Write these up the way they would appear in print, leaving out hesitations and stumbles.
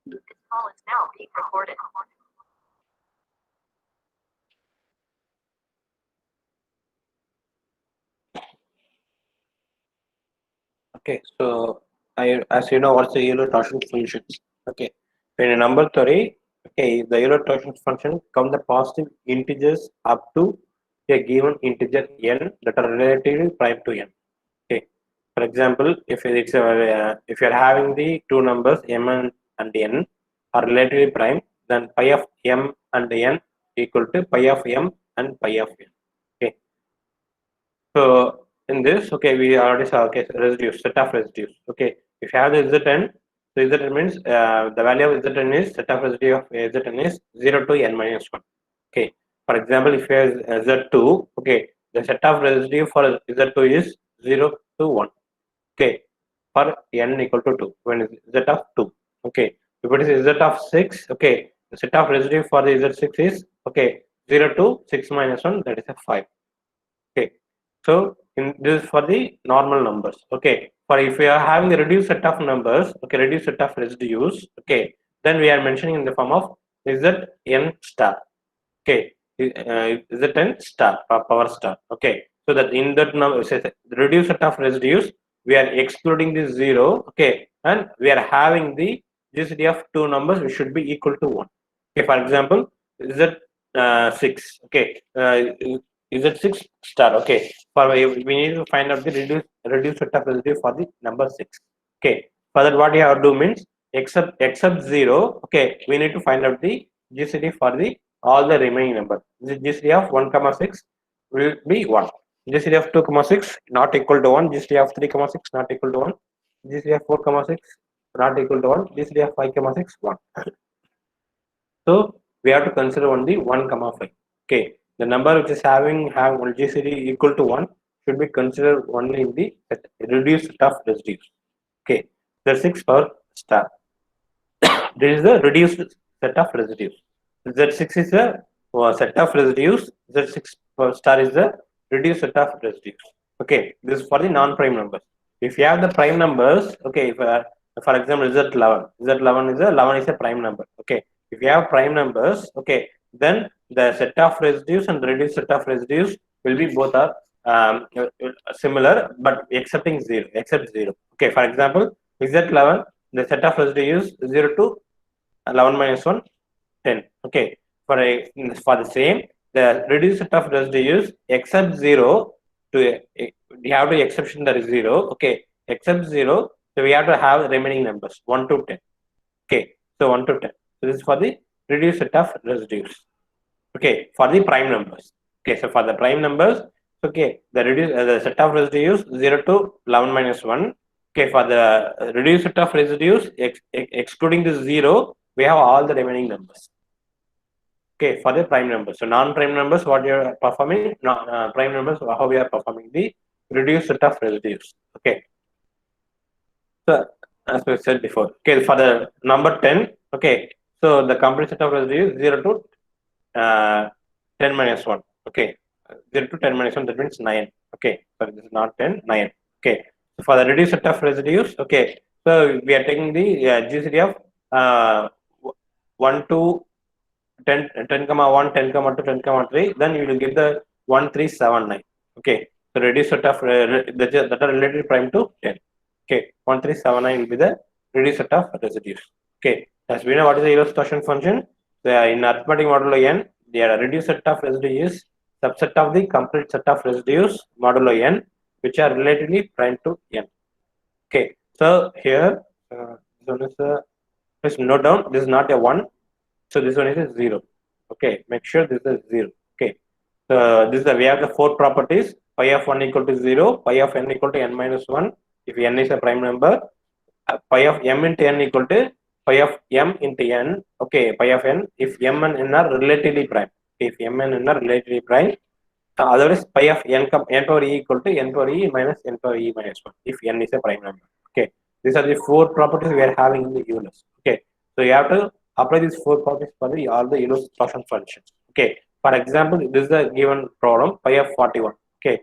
This call is now being recorded. Okay, so as you know, what's the Euler torsion functions? Okay, in a number theory, okay, the Euler torsion function count the positive integers up to a given integer n that are relatively prime to n. Okay, for example, if you're having the two numbers m and n are relatively prime, then pi of m and n equal to pi of m and pi of n. Okay, so in this, okay, we already saw, okay, residues, set of residues. Okay, if you have the Zn, so Zn means the value of Zn is set of residue of Zn is 0 to n minus 1. Okay, for example, if you have Z2, okay, the set of residue for Z2 is 0 to 1. Okay, for n equal to 2, when is Z of 2. Okay, if it is Z of 6, okay, the set of residue for the Z6 is, okay, 0 to 6 minus 1, that is a 5. Okay, so this is for the normal numbers. Okay, for if we are having a reduced set of numbers, okay, reduced set of residues, okay, then we are mentioning in the form of Zn star. Okay, Zn star, power star. Okay, so that in that number, the reduced set of residues, we are excluding the 0. Okay, and we are having the GCD of two numbers which should be equal to 1. Okay, for example, Z6. Okay, Z6 star. Okay, for we need to find out the reduced set of residue for the number 6. Okay, for that what you have to do means except 0. Okay, we need to find out the GCD for the all the remaining number. The GCD of 1 comma 6 will be 1. GCD of 2 comma 6 not equal to 1. GCD of 3 comma 6 not equal to 1. GCD of 4 comma 6 not equal to 1. GCD of 5 comma 6 1. So we have to consider only 1 comma 5. Okay, the number which is having GCD equal to 1 should be considered only in the reduced set of residues. Okay, the 6 power star. This is the reduced set of residues. Z6 is a set of residues. Z6 star is the reduced set of residues. Okay, this is for the non-prime numbers. If you have the prime numbers, okay, if, for example, Z11, Z11 is a prime number. Okay, if you have prime numbers, okay, then the set of residues and the reduced set of residues will be both are similar, but except 0. Okay, for example, Z11, the set of residues 0 to 11 minus 1, 10. Okay, for the same, the reduced set of residues except 0 to we have the exception that is 0. Okay, except 0, so we have to have remaining numbers 1 to 10. Okay, so 1 to 10. So this is for the reduced set of residues. Okay, for the prime numbers. Okay, so for the prime numbers, okay, the set of residues 0 to 11 minus 1. Okay, for the reduced set of residues excluding the 0, we have all the remaining numbers. Okay, for the prime numbers. So non-prime numbers, what you are performing, prime numbers, how we are performing the reduced set of residues. Okay. So as we said before, okay, for the number 10, okay, so the complete set of residues 0 to 10 minus 1. Okay, 0 to 10 minus 1, that means 9. Okay, so this is not 10, 9. Okay, so for the reduced set of residues, okay, so we are taking the GCD of 1 to 10, 10 comma 1, 10 comma 2, 10 comma 3, then you will get the 1379. Okay, so reduced set of that are related prime to 10. Okay, 1379 will be the reduced set of residues. Okay, as we know what is the Euler torsion function, in arithmetic modulo n, the reduced set of residues is subset of the complete set of residues modulo n, which are relatively prime to n. Okay, so here this one is just note down, this is not a 1, so this one is a 0. Okay, make sure this is 0. Okay, so this is we have the 4 properties: pi of 1 equal to 0, pi of n equal to n minus 1 if n is a prime number, pi of m into n equal to pi of m into n. Okay, pi of n if m and n are relatively prime. If m and n are relatively prime, otherwise pi of n power e equal to n power e minus n power e minus 1 if n is a prime number. Okay, these are the 4 properties we are having in the Eulers. Okay, so you have to apply these 4 properties for the all the Euler torsion functions. Okay, for example, this is the given problem pi of 41. Okay,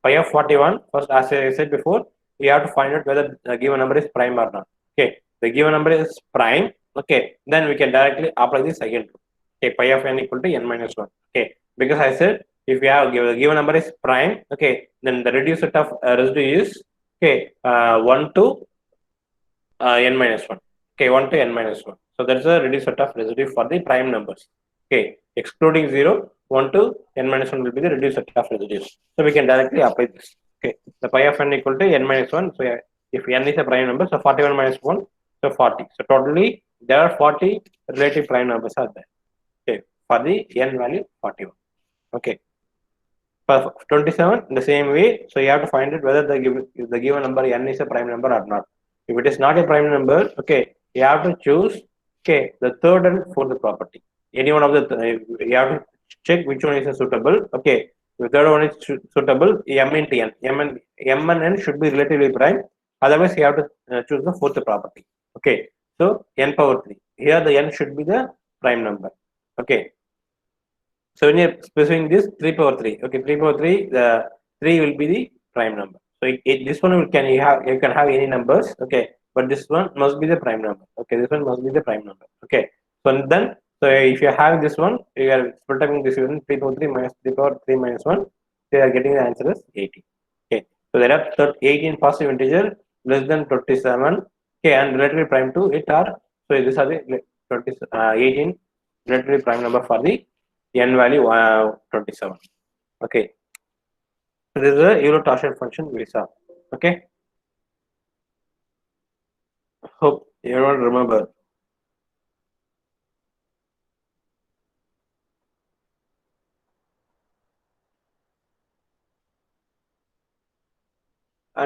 pi of 41, first as I said before, we have to find out whether the given number is prime or not. Okay, the given number is prime, Okay, then we can directly apply the second rule. Okay, pi of n equal to n minus 1. Okay, because I said if we have given number is prime, okay, then the reduced set of residue is okay 1 to n minus 1. Okay, 1 to n minus 1. So that's a reduced set of residue for the prime numbers. Okay, excluding 0, 1 to n minus 1 will be the reduced set of residues. So we can directly apply this. Okay, the pi of n equal to n minus 1. So if n is a prime number, so 41 minus 1, so 40. So totally there are 40 relative prime numbers are there. Okay, for the n value 41. Okay. For 27, in the same way, so you have to find it whether the given number n is a prime number or not. If it is not a prime number, okay, you have to choose okay the third and fourth property. Any one of the you have to check which one is suitable. Okay, the third one is suitable. M into n, m and n should be relatively prime. Otherwise, you have to choose the fourth property. Okay, so n power 3. Here the n should be the prime number. Okay, so when you're specifying this 3 power 3, okay, 3 power 3, the 3 will be the prime number. So this one you can have any numbers, okay, but this one must be the prime number. Okay, this one must be the prime number. Okay, so if you have this one, you are multiplying this one 3 power 3 minus 3 power 3 minus 1, so you are getting the answer as 18. Okay, so there are 18 positive integer less than 27. Okay, and relatively prime to it are so these are the 18 relatively prime number for the n value 27. Okay, so this is a Euro torsion function we saw. Okay, hope everyone remember.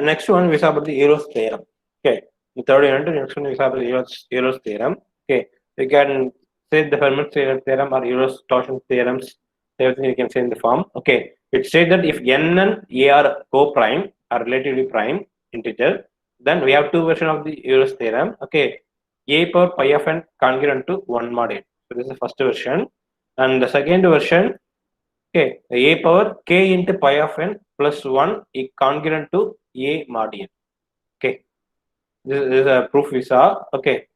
Next one we saw about the Euro's theorem. Okay, the third unit, next one we saw about the Euro's theorem. Okay, we can say the Fermat theorem or Euro's torsion theorems. Everything you can say in the form. Okay, it says that if n and a are co-prime or relatively prime integer, then we have two versions of the Euro's theorem. Okay, a power pi of n congruent to 1 mod n. So this is the first version, and the second version. Okay, a power k into pi of n plus 1 is congruent to a mod n. Okay, this is a proof we saw. Okay,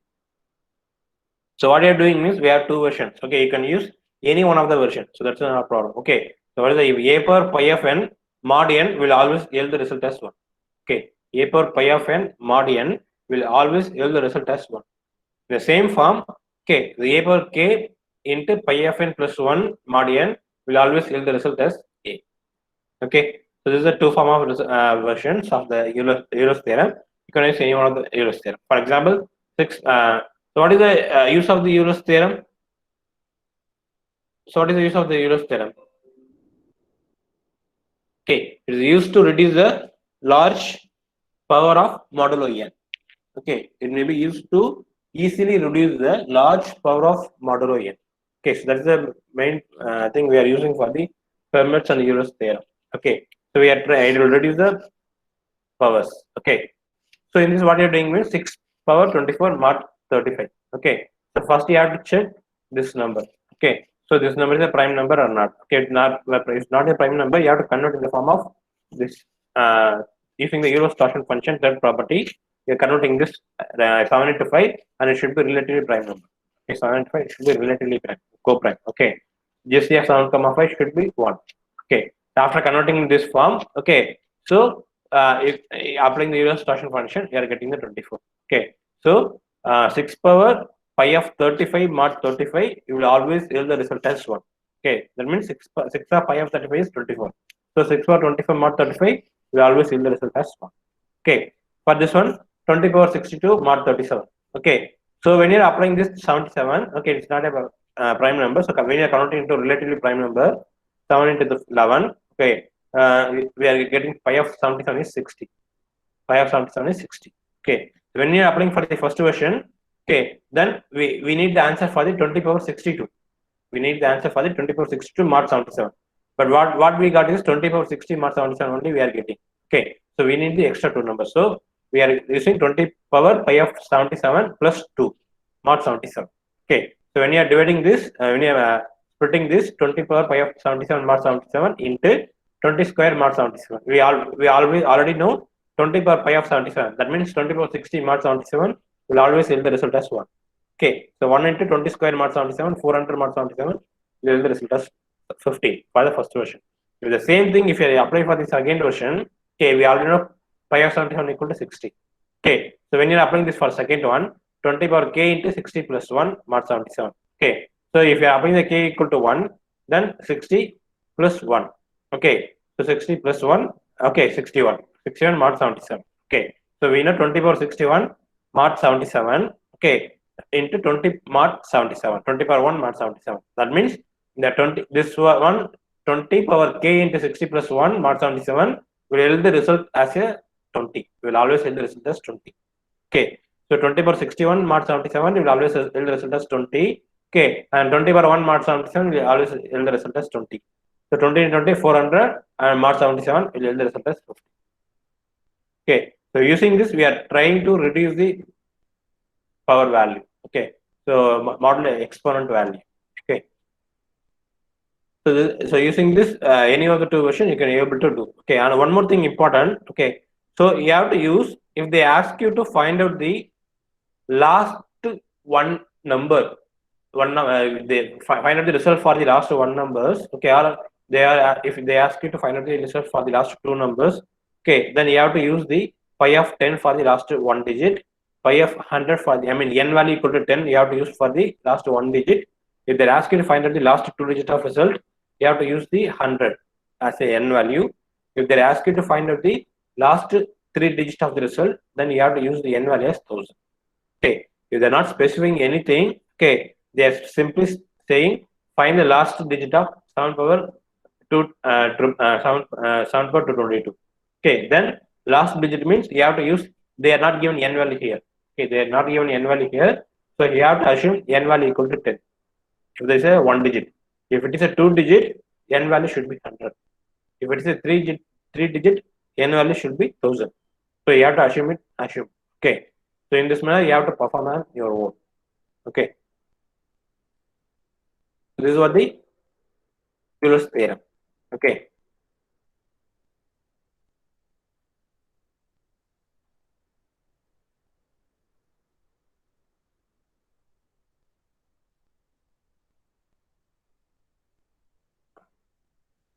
so what you are doing means we have two versions. Okay, you can use any one of the versions. So that's not a problem. Okay, so what is the a power pi of n mod n will always yield the result as 1. Okay, a power pi of n mod n will always yield the result as 1. In the same form, okay, the a power k into pi of n plus 1 mod n will always yield the result as a. Okay, so this is the two form of versions of the Euler's theorem. You can use any one of the Euler's theorem. For example, so what is the use of the Euler's theorem? So what is the use of the Euler's theorem? Okay, it is used to reduce the large power of modulo n. Okay, it may be used to easily reduce the large power of modulo n. Okay, so that's the main thing we are using for the Fermat's and Euler's theorem. Okay, so we are trying to reduce the powers. Okay, so in this what you are doing means 6 power 24 mod 35. Okay, so first you have to check this number. Okay, so this number is a prime number or not. Okay, it's not a prime number. You have to convert in the form of this using the Euler's torsion function third property. You are converting this 7 into 5 and it should be relatively prime number. Okay, 7 into 5 it should be relatively prime, co-prime. Okay, GCF 7 comma 5 should be 1. Okay, after converting in this form, okay, so if applying the Euler's torsion function, you are getting the 24. Okay, so 6 power pi of 35 mod 35, you will always yield the result as 1. Okay, that means 6 of pi of 35 is 24. So 6 power 25 mod 35 will always yield the result as 1. Okay, for this one 20 power 62 mod 37. Okay, so when you are applying this 77, okay, it's not a prime number. So when you are converting into relatively prime number, 7 into the 11. Okay, we are getting pi of 77 is 60. Pi of 77 is 60. Okay, so when you are applying for the first version, okay, then we need the answer for the 20 power 62. We need the answer for the 20 power 62 mod 77. But what we got is 20 power 60 mod 77 only we are getting. Okay, so we need the extra two numbers. So we are using 20 power pi of 77 plus 2 mod 77. Okay, so when you are dividing this, when you are splitting this 20 power pi of 77 mod 77 into 20 square mod 77. We already know 20 power pi of 77. That means 20 power 60 mod 77 will always yield the result as 1. Okay, so 1 into 20 square mod 77, 400 mod 77, you will the result as 15 for the first version. With the same thing, if you apply for the second version, okay, we already know pi of 77 equal to 60. Okay, so when you're applying this for second one, 20 power k into 60 plus 1 mod 77. Okay, so if you're applying the k equal to 1, then 60 plus 1. Okay, so 60 plus 1, okay, 61. 61 mod 77. Okay, so we know 20 power 61 mod 77. Okay, into 20 mod 77. 20 power 1 mod 77. That means the 20 this one 20 power k into 60 plus 1 mod 77 will yield the result as a 20. We will always yield the result as 20. Okay, so 20 power 61 mod 77 will always yield the result as 20. Okay, and 20 power 1 mod 77 will always yield the result as 20. So 20 into 20 400 and mod 77 will yield the result as 50. Okay, so using this we are trying to reduce the power value. Okay, so model exponent value. Okay, so using this any of the two versions you can be able to do. Okay, and one more thing important. Okay, so you have to use, if they ask you to find out the last one number, they find out the result for the last one numbers. Okay, or they are, if they ask you to find out the result for the last two numbers, okay, then you have to use the pi of 10 for the last one digit, pi of 100 for the, I mean n value equal to 10 you have to use for the last one digit. If they ask you to find out the last two digit of result, you have to use the 100 as a n value. If they ask you to find out the last three digits of the result, then you have to use the n value as 1000. Okay, if they're not specifying anything, okay, they are simply saying find the last digit of 7 power 7 power 222. Okay, then last digit means you have to use, they are not given n value here. Okay, they are not given n value here, so you have to assume n value equal to 10. If there is a one digit, if it is a two digit, n value should be 100. If it is a three digit, n value should be 1000. So you have to assume. Okay. So in this manner, you have to perform on your own. Okay. So this is what the Euler's theorem. Okay.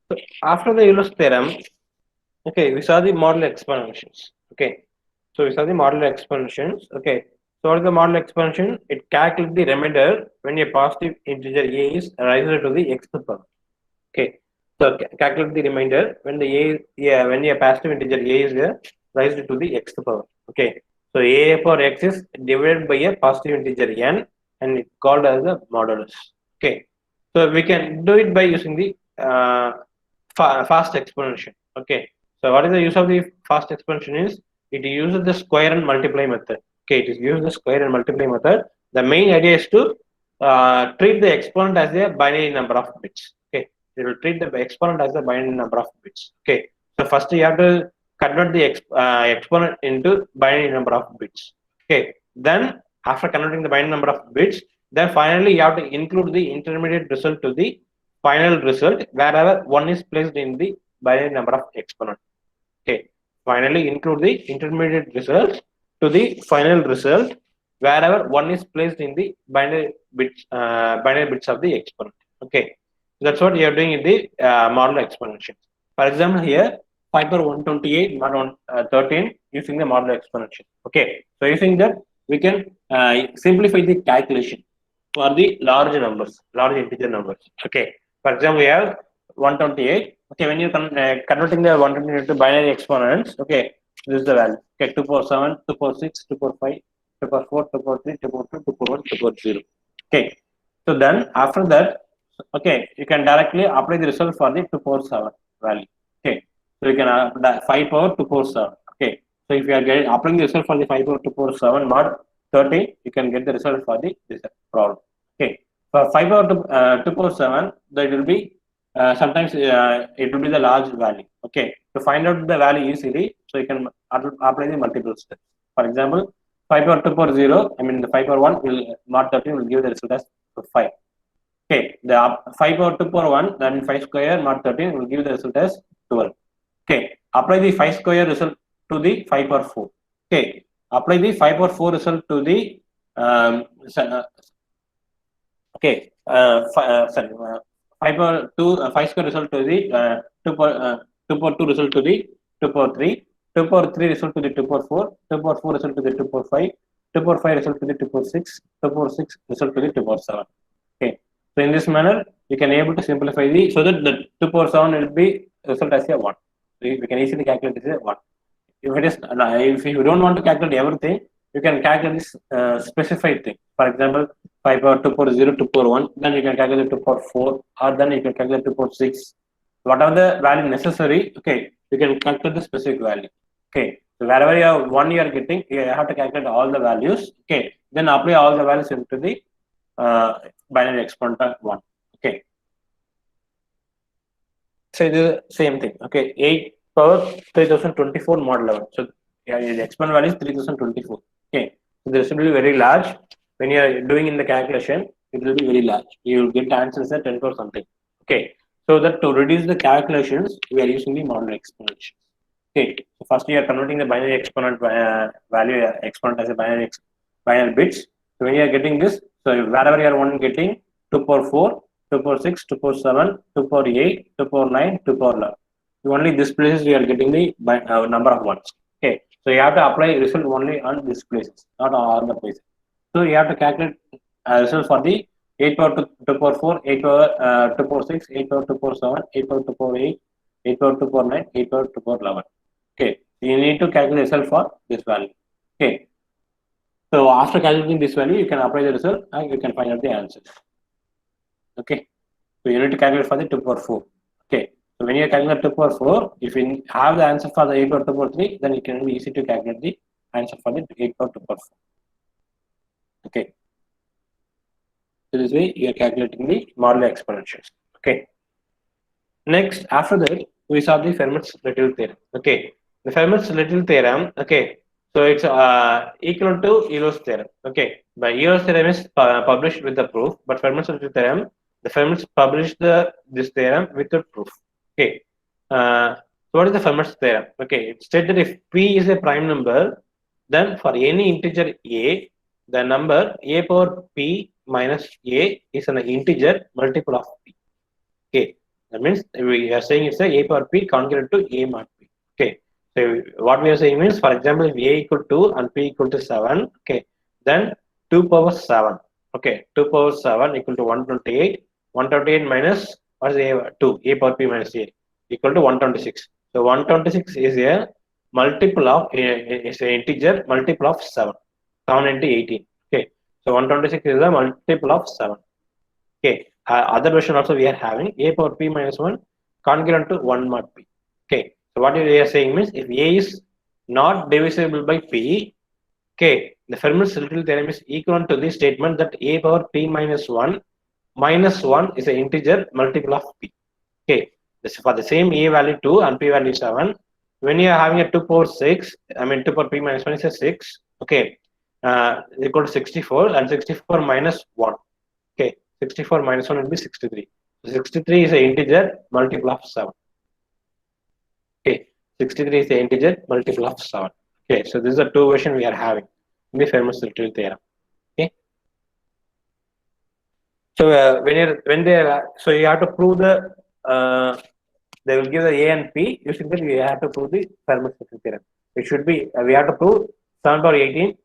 So after the Euler's theorem, okay, we saw the model exponentials. Okay. So we saw the model exponentials. Okay. So what is the model expansion? It calculates the remainder when a positive integer a is raised to the x power. Okay. So calculate the remainder when the when a positive integer a is raised to the x power. Okay. So a power x is divided by a positive integer n and it's called as the modulus. Okay. So we can do it by using the fast exponential. Okay. So what is the use of the fast exponential is it uses the square and multiply method. Okay, it is used the square and multiply method. The main idea is to treat the exponent as a binary number of bits. Okay, it will treat the exponent as a binary number of bits. Okay, so first you have to convert the exponent into binary number of bits. Okay, then after converting the binary number of bits, then finally you have to include the intermediate result to the final result wherever one is placed in the binary number of exponent. Okay, finally include the intermediate results to the final result wherever one is placed in the binary bits of the exponent. Okay, that's what you are doing in the model exponential. For example, here 5 power 128 mod 13 using the model exponential. Okay, so using that we can simplify the calculation for the large numbers, large integer numbers. Okay, for example, we have 128. Okay, when you converting the 128 to binary exponents, okay, this is the value. Okay, 247, 246, 245, 244, 243, 242, 241, 240. Okay, so then after that, okay, you can directly apply the result for the 247 value. Okay, so you can 5 power 247. Okay, so if you are getting applying the result for the 5 power 247 mod 30, you can get the result for the this problem. Okay, for 5 power 247, that will be sometimes it will be the large value. Okay, to find out the value easily, so you can apply the multiple steps. For example, 5 power 2 power 0, I mean the 5 power 1 will mod 13 will give the result as 5. Okay, the 5 power 2 power 1, then 5 square mod 13 will give the result as 12. Okay, apply the 5 square result to the 5 power 4. Okay, apply the 5 power 4 result to the so, okay, 5 power 2, 5 square result to the 2 power 2 result to the 2 power 3, 2 power 3 result to the 2 power 4, 2 power 4 result to the 2 power 5, 2 power 5 result to the 2 power 6, 2 power 6 result to the 2 power 7. Okay, so in this manner, we can able to simplify the, so that the 2 power 7 will be result as a 1. So we can easily calculate this as a 1. If it is, if you don't want to calculate everything, you can calculate this specified thing. For example, 5 power 2 power 0 2 power 1, then you can calculate 2 power 4, or then you can calculate 2 power 6. Whatever the value necessary, okay, you can calculate the specific value. Okay, so wherever you have 1 you are getting, you have to calculate all the values. Okay, then apply all the values into the binary exponent 1. Okay, so the same thing. Okay, 8 power 3024 mod 11. So yeah, the exponent value is 3024. Okay, so this will be very large. When you are doing in the calculation, it will be very large. You will get answers at 10 or something. Okay, so that to reduce the calculations, we are using the modular exponentials. Okay, so first you are converting the binary exponent value exponent as a binary bits. So when you are getting this, so wherever you are one getting 2 power 4, 2 power 6, 2 power 7, 2 power 8, 2 power 9, 2 power 11. Only this places we are getting the number of ones. Okay, so you have to apply result only on this places, not on all the places. So you have to calculate result for the 8 power 2 power 4, 8 power 2 power 6, 8 power 2 power 7, 8 power 2 power 8, 8 power 2 power 9, 8 power 2 power 11. Okay, you need to calculate result for this value. Okay, so after calculating this value, you can apply the result and you can find out the answers. Okay, so you need to calculate for the 2 power 4. Okay, so when you calculate 2 power 4, if you have the answer for the 8 power 2 power 3, then it can be easy to calculate the answer for the 8 power 2 power 4. Okay, so this way you are calculating the modular exponentials. Okay, next after that we saw the Fermat's-Little theorem. Okay, the Fermat's-Little theorem. Okay, so it's equal to Euler's theorem. Okay, but Euler's theorem is published with the proof, but Fermat's-Little theorem, the Fermat's published this theorem without proof. Okay, so what is the Fermat's theorem? Okay, it states that if P is a prime number, then for any integer A, the number A power P minus A is an integer multiple of P. Okay, that means we are saying it's a power P congruent to A mod P. Okay, so what we are saying means, for example, if A equal to and P equal to 7, okay, then 2 power 7, okay, 2 power 7 equal to 128, 128 minus what is A 2, A power P minus A equal to 126. So 126 is a multiple of, is an integer multiple of 7, 7 into 18. Okay, so 126 is a multiple of 7. Okay, other version also we are having A power P minus 1 congruent to 1 mod P. Okay, so what we are saying means, if A is not divisible by P, okay, the Fermat's-Little theorem is equivalent to the statement that A power P minus 1 is an integer multiple of P. Okay, this for the same A value 2 and P value 7. When you are having a 2 power 6, I mean 2 power P minus 1 is a 6. Okay, equal to 64, and 64 minus 1. Okay, 64 minus 1 will be 63. So 63 is an integer multiple of 7. Okay, 63 is the integer multiple of 7. Okay, so this is the two version we are having in the Fermat's-Little theorem. Okay, so so you have to prove the they will give the A and P. Using that, we have to prove the Fermat's-Little theorem. It should be we have to prove 7 power 18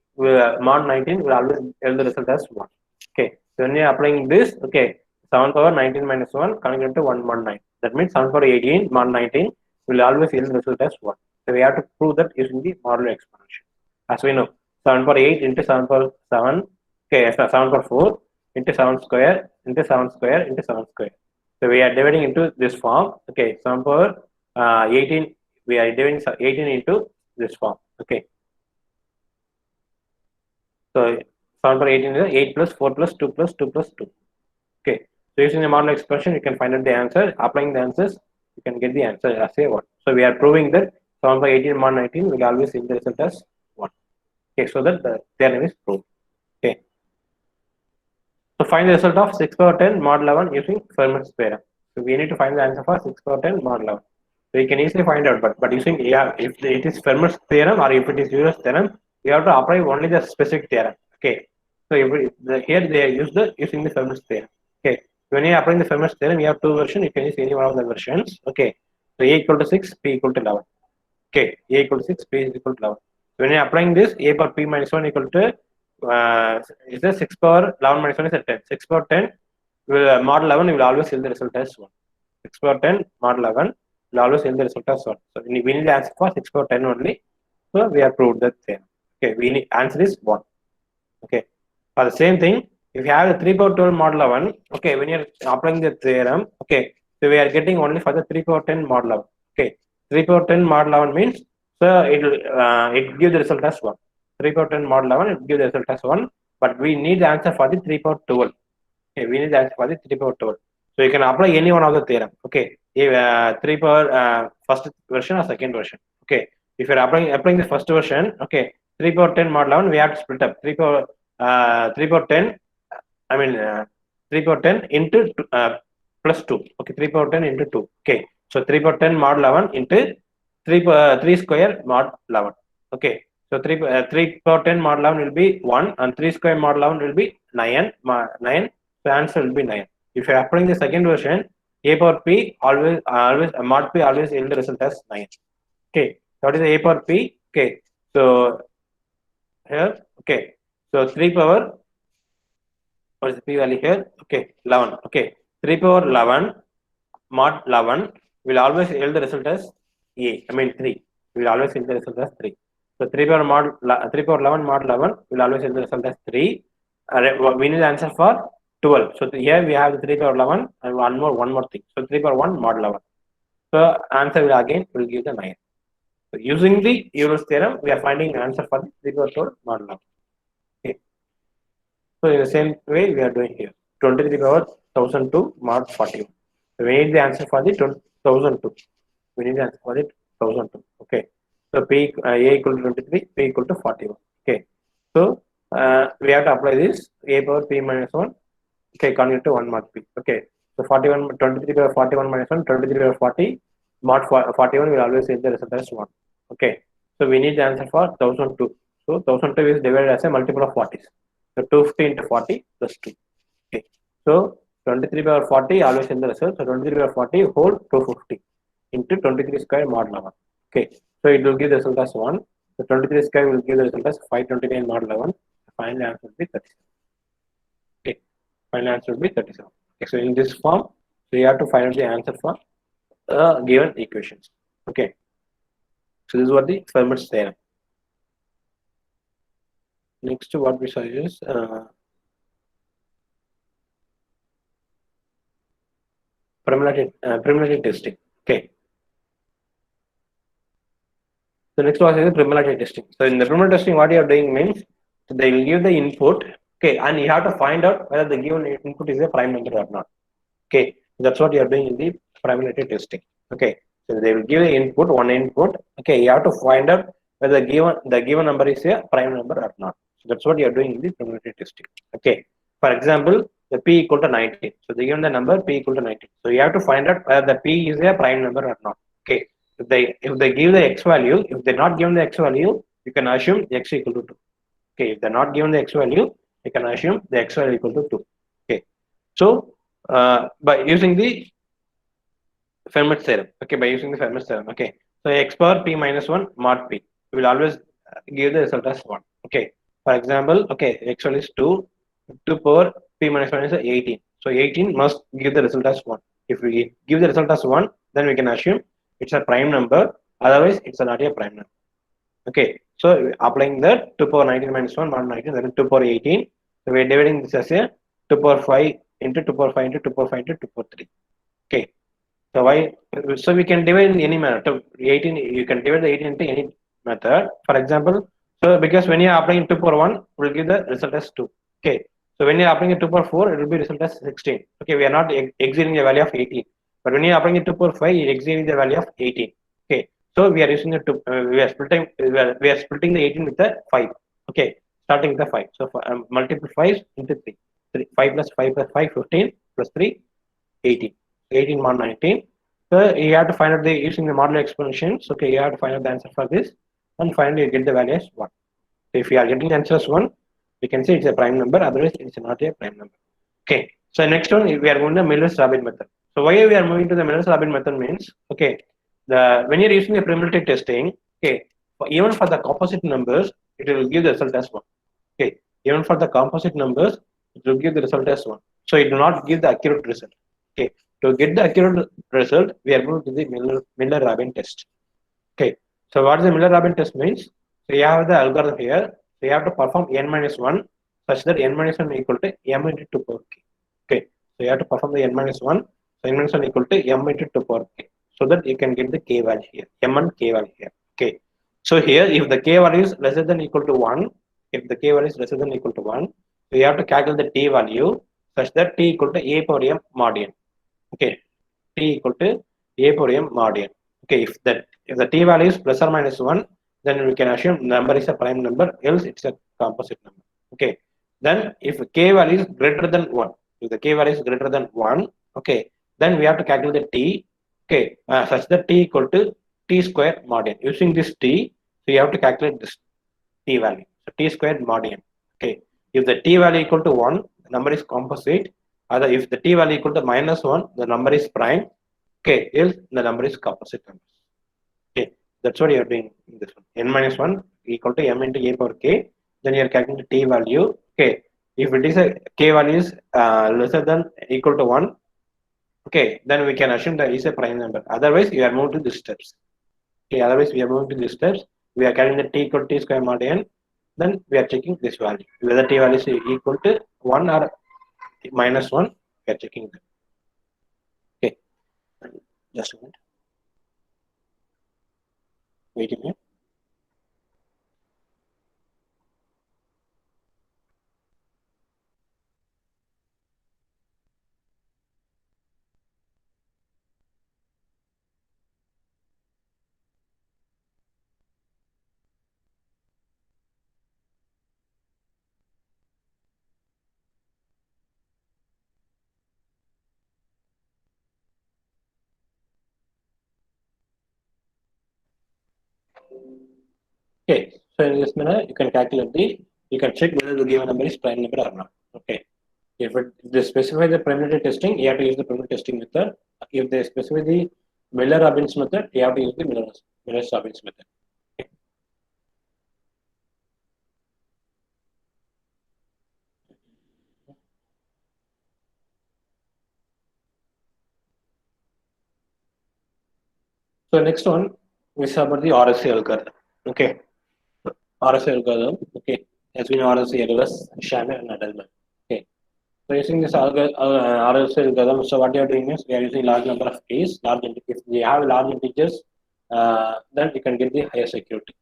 mod 19 will always tell the result as 1. Okay, so when you are applying this, okay, 7 power 19 minus 1 coming into 1 mod 9. That means 7 power 18 mod 19 will always yield the result as 1. So we have to prove that using the modular exponential. As we know, 7 power 8 into 7 power 7, okay, 7 power 4 into 7 square into 7 square into 7 square. So we are dividing into this form. Okay, 7 power 18, we are dividing 18 into this form. Okay, so 7 power 18 is 8 plus 4 plus 2 plus 2 plus 2. Okay, so using the modular expression, you can find out the answer. Applying the answers, you can get the answer as a 1. So we are proving that 7 by 18 mod 19 will always yield the result as 1. Okay, so that the theorem is proved. Okay, so find the result of 6 power 10 mod 11 using Fermat's theorem. So we need to find the answer for 6 power 10 mod 11. So you can easily find out, but using, yeah, if it is Fermat's theorem or if it is Euler's theorem, you have to apply only the specific theorem. Okay, So here they use using the Fermat's theorem. Okay. When you are applying the Fermat's theorem, you have two versions. You can use any one of the versions. Okay. So A equal to 6, P equal to 11. Okay. A equal to 6, P is equal to 11. When you are applying this, A power P minus 1 equal to is a 6 power 11 minus 1 is a 10. 6 power 10 will mod 11 will always yield the result as 1. 6 power 10 mod 11 will always yield the result as 1. So we need the answer for 6 power 10 only. So we have proved that theorem. Okay. We need answer is 1. Okay. For the same thing, if you have the 3 power 12 mod 11, okay, when you're applying the theorem, okay, so we are getting only for the 3 power 10 mod 11. Okay, 3 power 10 mod 11 means, so it gives the result as 1. 3 power 10 mod 11, it gives the result as 1, but we need the answer for the 3 power 12. Okay, we need the answer for the 3 power 12. So you can apply any one of the theorem. Okay, if, 3 power first version or second version. Okay, if you're applying the first version, okay, 3 power 10 mod 11, we have to split up 3 power 10. I mean 3 power 10 into plus 2. Okay, 3 power 10 into 2. Okay, so 3 power 10 mod 11 into 3 square mod 11. Okay, so 3 power 10 mod 11 will be 1 and 3 square mod 11 will be 9. 9. The answer will be 9. If you are applying the second version, A power P always mod P always yield the result as 9. Okay, what is A power P? Okay, so here, okay, so 3 power, what is the P value here? Okay, 11. Okay, 3 power 11 mod 11 will always yield the result as 3. Will always yield the result as 3. So 3 power 11 mod 11 will always yield the result as 3. We need the answer for 12. So here we have the 3 power 11 and one more thing. So 3 power 1 mod 11. So answer will give the 9. So using the Euler's theorem, we are finding answer for the 3 power 12 mod 11. Okay. So in the same way we are doing here. 23 power 1002 mod 41. So we need the answer for the 1002. We need the answer for the 1002. Okay. So P A equal to 23, P equal to 41. Okay. So we have to apply this A power P minus 1. Okay, convert to 1 mod P. Okay. So 23 power 41 minus 1, 23 power 40 mod 41 will always yield the result as 1. Okay. So we need the answer for 1002. So 1002 is divided as a multiple of 40s. So 250 into 40 plus 2. Okay. So 23 power 40 always in the result. So 23 power 40 whole 250 into 23 square mod 11. Okay. So it will give the result as 1. So 23 square will give the result as 529 mod 11. The final answer will be 37. Okay. Final answer will be 37. Okay. So in this form, so you have to find out the answer for given equations. Okay. So this is what the Fermat's theorem. Next, what we saw is preliminary testing. Okay. So next was the preliminary testing. So in the preliminary testing, what you are doing means they will give the input. Okay, and you have to find out whether the given input is a prime number or not. Okay, that's what you are doing in the preliminary testing. Okay, so they will give the input, one input. Okay, you have to find out whether the given number is a prime number or not. So that's what you are doing in the preliminary testing. Okay, for example, the p equal to 19. So they given the number p equal to 19. So you have to find out whether the p is a prime number or not. Okay, if they give the x value, if they're not given the x value, you can assume the x equal to 2. Okay, if they're not given the x value, you can assume the x value equal to 2. Okay, so by using the Fermat's theorem. Okay, by using the Fermat's theorem. Okay, so x power p minus 1 mod p will always give the result as 1. Okay, for example, okay, x1 is 2, 2 power p minus 1 is 18. So 18 must give the result as 1. If we give the result as 1, then we can assume it's a prime number, otherwise it's not a prime number. Okay, so applying that 2 power 19 minus 1 mod 19, that is 2 power 18. So we are dividing this as a 2 power 5 into 2 power 5 into 2 power 5 into 2 power 3. Okay, so why? So we can divide in any manner. So 18, you can divide the 18 into any method. For example, so because when you are applying 2 power 1, will give the result as 2. Okay, so when you are applying 2 power 4, it will be result as 16. Okay, we are not exceeding the value of 18. But when you are applying 2 power 5, you are exceeding the value of 18. Okay, so we are using the we are splitting the 18 with the 5. Okay, starting with the 5. So multiple 5 into 3. 5 plus 5 plus 5, 15 plus 3, 18. 18 mod 19. So you have to find out using the modular exponentials. Okay, you have to find out the answer for this, and finally you get the value as 1. So if you are getting the answer as 1, We can say it's a prime number, otherwise it's not a prime number. Okay, so next one we are going to Miller's-Rabin method. So why we are moving to the Miller's-Rabin method means, okay, the when you're using the probability testing, okay, even for the composite numbers, it will give the result as one. Okay, even for the composite numbers, it will give the result as one. So it will not give the accurate result. Okay, to get the accurate result, we are going to the Miller-Rabin test. Okay, so what the Miller-Rabin test means? So you have the algorithm here. So you have to perform n minus 1 such that n minus 1 equal to m into 2 power k. Okay, so you have to perform the n minus 1. So n minus 1 equal to m into 2 power k. So that you can get the k value here, m and k value here. Okay, so here if the k value is lesser than equal to 1, if the k value is lesser than equal to 1, so you have to calculate the t value such that t equal to a power m mod n. Okay, t equal to a power m mod n. Okay, if the t value is plus or minus 1, then we can assume number is a prime number, else it's a composite number. Okay, then if k value is greater than 1, if the k value is greater than 1, okay, then we have to calculate the t, okay, such that t equal to t square mod n. Using this t, so you have to calculate this t value. So t squared mod n. Okay, if the t value equal to 1, the number is composite. Other if the t value equal to minus 1, the number is prime. Okay, else the number is composite number. Okay, that's what you are doing in this one. N minus 1 equal to m into a power k. Then you are calculating the t value. Okay, if it is a k value is lesser than equal to 1, okay, then we can assume that is a prime number. Otherwise, you are moving to these steps. Okay, otherwise we are moving to these steps. We are calculating the t equal to t square mod n. Then we are checking this value. Whether t value is equal to 1 or minus 1, we are checking that. Okay, just a minute. Wait a minute. Okay, so in this manner, you can calculate you can check whether the given number is prime number or not. Okay, if they specify the probability testing, you have to use the probability testing method. If they specify the Miller-Robbins method, you have to use the Miller-Robbins method. Okay. So next one is about the RSA algorithm. Okay, RSA algorithm. Okay, as we know, RSA algorithm, Shannon and Edelman. Okay. So using this RLC algorithm, so what you are doing is we are using large number of keys, if we have large integers, then you can get the higher security.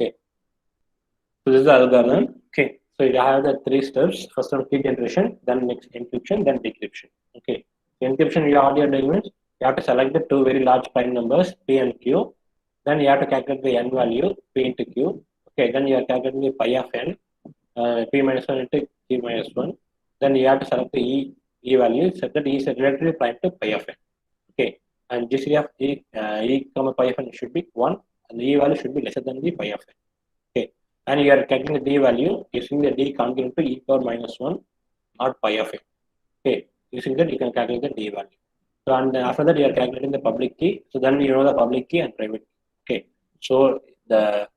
Okay. So this is the algorithm. Okay. So you have the 3 steps. First one key generation, then next encryption, then decryption. Okay. So encryption, what you are doing is you have to select the 2 very large prime numbers, P and Q. Then you have to calculate the n value, P into Q. Okay. Then you are calculating the pi of n, P minus 1 into Q minus 1. Then you have to select the e value such that e is relatively prime to pi of n. Okay, and GCD of e comma pi of n should be 1, and the e value should be lesser than the pi of n. Okay, and you are calculating the d value using the d congruent to e power minus 1 not pi of n. Okay, using that you can calculate the d value. So and after that you are calculating the public key. So then you know the public key and private key. Okay, so the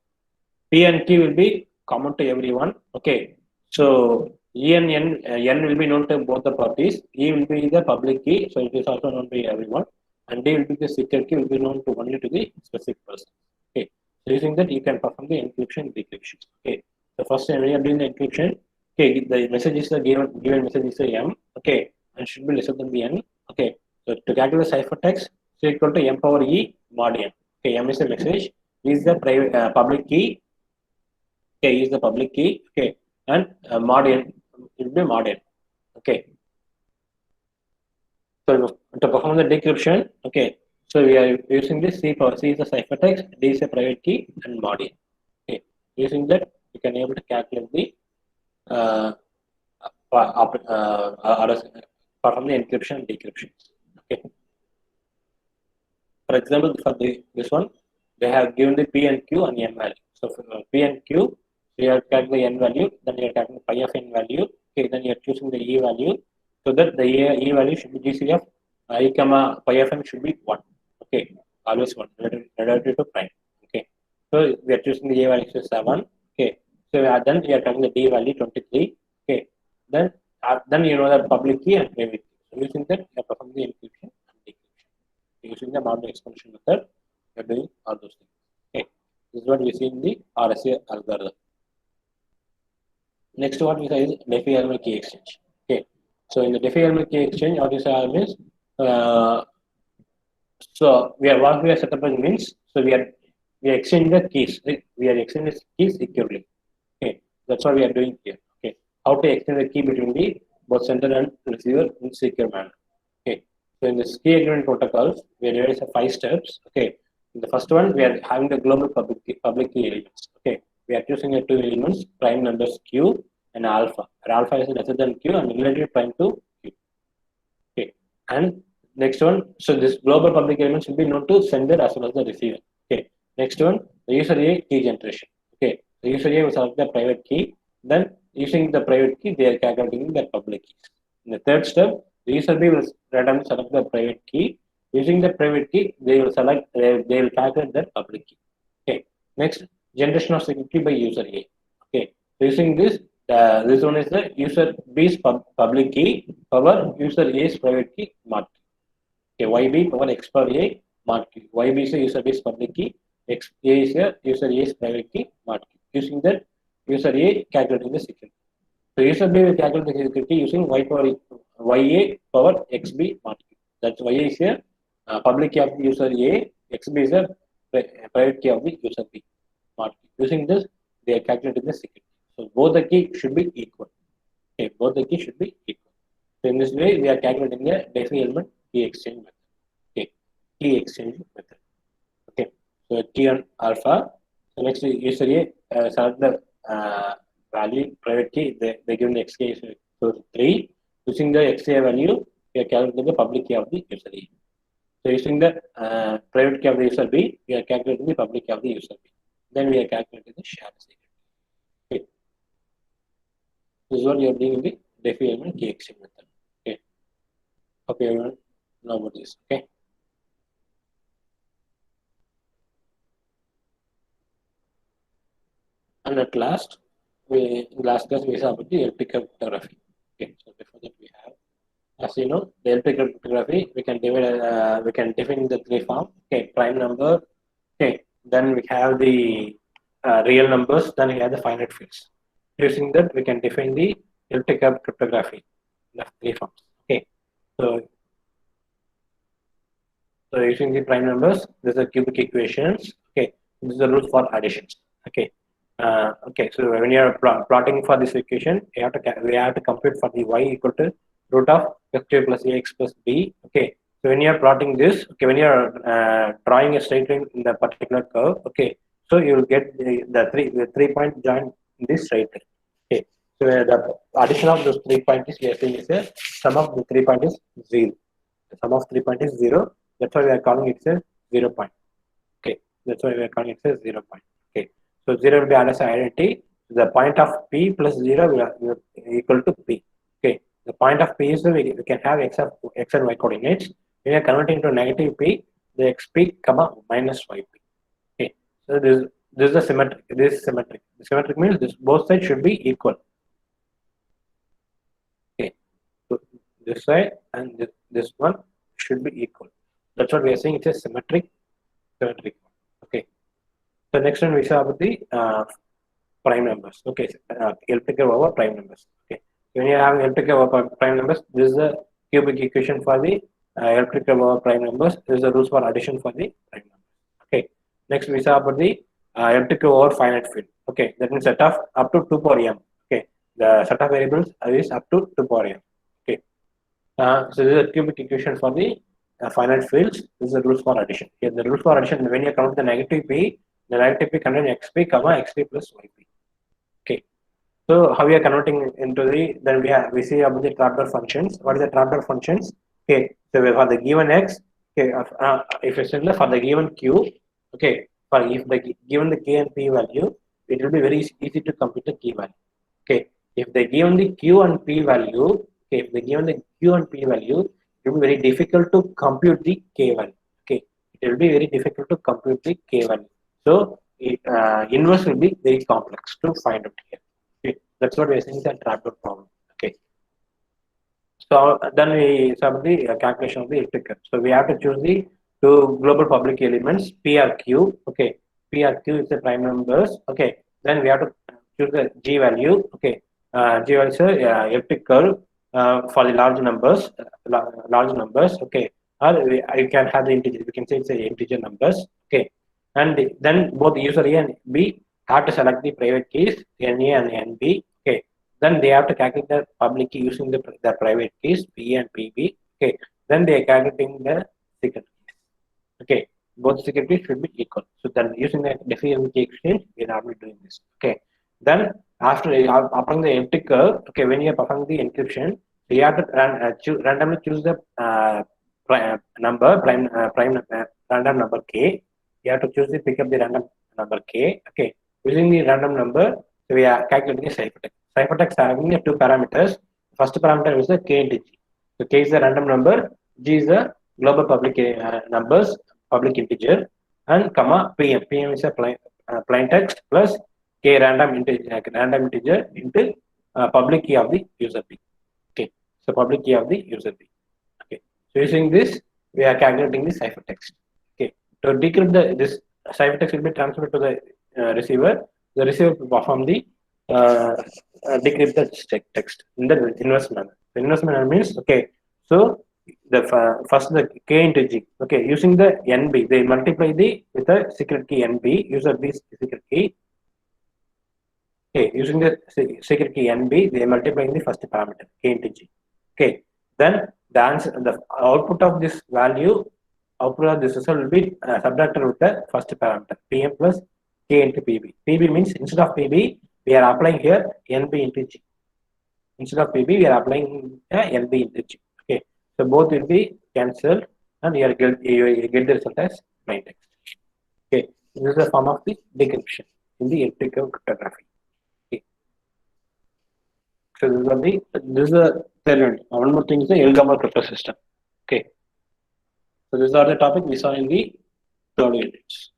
P and Q will be common to everyone. Okay, so E and N will be known to both the parties. E will be the public key, so it is also known to everyone. And D will be the secret key, will be known to only to the specific person. Okay, so using that you can perform the encryption and decryption. Okay, so first when you are doing the encryption, okay, the message is the given message is the M. Okay, and should be lesser than the N. Okay, so to calculate the ciphertext, so equal to M power E mod N. Okay, M is the message, E is the private public key. Okay, is the public key. Okay, and mod n will be mod n. Okay, so to perform the decryption, okay, so we are using this C power C is the ciphertext, D is a private key, and mod n. Okay, using that you can able to calculate the perform the encryption and decryption. Okay, for example, for this one, they have given the P and Q and M value. So for P and Q, So you are calculating the n value, then you are calculating pi of n value. Okay, then you are choosing the e value, so that the e value should be GCD of I comma pi of n should be 1. Okay, always 1 relative to prime. Okay, so we are choosing the a value is 7. Okay, so then we are calculating the d value 23. Okay, then you know the public key and private key. So using that, you are performing the encryption and decryption. Using the modular expansion method, you are doing all those things. Okay, this is what we see in the RSA algorithm. Next one we say is Diffie-Hellman key exchange. Okay, so in the Diffie-Hellman key exchange, what you say is so what we are set up means, so we are exchanging the keys. We are exchanging the keys securely. Okay, that's what we are doing here. Okay, how to exchange the key between the both sender and receiver in secure manner. Okay, so in this key agreement protocols, we are divided into 5 steps. Okay, in the first one, we are having the global public key elements. Okay, we are choosing the 2 elements, prime numbers q and alpha. Where alpha is lesser than q and relative prime to q. Okay, and next one, so this global public element should be known to sender as well as the receiver. Okay, next one, the user A key generation. Okay, the user A will select the private key, then using the private key, they are calculating the public keys. In the third step, the user B will randomly select the private key. Using the private key, they will calculate the public key. Okay, next, generation of secret key by user A. Okay, so using this one is the user B's public key power user A's private key mark. Okay, YB power X power A mark. YB is a user B's public key. X A is a user A's private key mark. Using that, user A calculating the secret. So user B will calculate the secret key using YA power XB mark. That's YA is a public key of the user A. XB is a private key of the user B mark. Using this, they are calculating the secret. So both the key should be equal. Okay, both the key should be equal. So in this way, we are calculating the Diffie-Hellman key exchange method. Okay, key exchange method. Okay, so key on alpha. So next, user A select the value private key. They give the XK is equal to 3. Using the XK value, we are calculating the public key of the user A. So using the private key of the user B, we are calculating the public key of the user B. Then we are calculating the shared secret. Okay. This is what you are doing in the Diffie-Hellman key exchange method. Okay. Hope everyone know about this. Okay. And at last, in last class we saw about the LP cryptography. Okay. So before that we have, as you know, the LP cryptography we can divide, we can define the 3 forms. Okay, prime number. Okay. Then we have the real numbers. Then we have the finite fields. Using that, we can define the LP cryptography. The 3 forms. Okay. So using the prime numbers, this is the cubic equations. Okay, this is the rule for additions. Okay, okay. So when you are plotting for this equation, we have to compute for the y equal to root of x2 plus ax plus b. Okay, so when you are plotting this, okay, when you are drawing a straight line in the particular curve, okay, so you will get the 3 point join in this straight line. Okay, so the addition of those 3 points we are saying is a sum of the 3 points is 0. The sum of 3 points is 0. That's why we are calling it as 0 point. Okay, that's why we are calling it as 0 point. Okay, so 0 will be RSA identity. The point of p plus 0 will equal to p. Okay, the point of p is we can have x and y coordinates. When we are converting to negative p, the xp comma minus yp. Okay, so this is a symmetric. This is symmetric. The symmetric means this both sides should be equal. Okay, so this side and this one should be equal. That's what we are saying. It's a symmetric. Okay. So next one we saw about the prime numbers. Okay, LPK over prime numbers. Okay. When you have LPK over prime numbers, this is the cubic equation for the LPK over prime numbers. This is the rules for addition for the prime numbers. Okay. Next we saw about the LPK over finite field. Okay, that means set of up to 2 power m. Okay, the set of variables is up to 2 power m. Okay. So this is a cubic equation for the finite fields. This is the rules for addition. Here the rules for addition, when you count the negative p, the negative p contains xp comma xp plus yp. Okay. So how we are converting into the, then we see about the trapdoor functions. What is the trapdoor functions? Okay. So for the given x, okay, if it's similar for the given q, okay, for if the given the k and p value, it will be very easy to compute the key value. Okay, if they given the Q and P value, okay, if they given the Q and P value, it will be very difficult to compute the K value. Okay, it will be very difficult to compute the K value. So inverse will be very complex to find out here. Okay, that's what we are saying, the trapdoor problem. Okay. So then we sub the calculation of the elliptic curve. So we have to choose the two global public elements P or Q. Okay, P or Q is the prime numbers. Okay, then we have to choose the G value. Okay, G value is a elliptic curve for the large numbers. Large numbers. Okay, or you can have the integer. We can say it's a integer numbers. Okay, and then both user A and B have to select the private keys NA and NB. Okay, then they have to calculate the public key using the private keys P and PB. Okay, then they are calculating the secret keys. Okay, both secret keys should be equal. So then using the differential key exchange, we are normally doing this. Okay, then after applying the elliptic curve, okay, when you are performing the encryption, you have to randomly choose the random number K. You have to choose the pick up the random number K. Okay, using the random number, so we are calculating the ciphertext. Ciphertext having two parameters. First parameter is the K into G. So K is the random number, G is the global public numbers, public integer, and comma PM. PM is a plain text plus K random integer into public key of the user B. Okay, so public key of the user B. Okay, so using this, we are calculating the ciphertext. Okay, to decrypt this ciphertext will be transferred to the receiver. The receiver will perform the decrypt the text in the inverse manner. The inverse manner means, okay, so the first the K into G. Okay, using the NB, they multiply the with the secret key NB, user B secret key. Okay, using the secret key NB, they multiply the first parameter K into G. Okay, then the answer, the output of this value, output of this result will be subtracted with the first parameter PM plus K into PB. PB means instead of PB, we are applying here NB into G. Instead of PB, we are applying NB into G. Okay, so both will be cancelled, and you get the result as plain text. Okay, this is a form of the decryption in the elliptic curve cryptography. Okay, so this is the third one. One more thing is the Elgamal crypto system. Okay, so these are the topic we saw in the third units.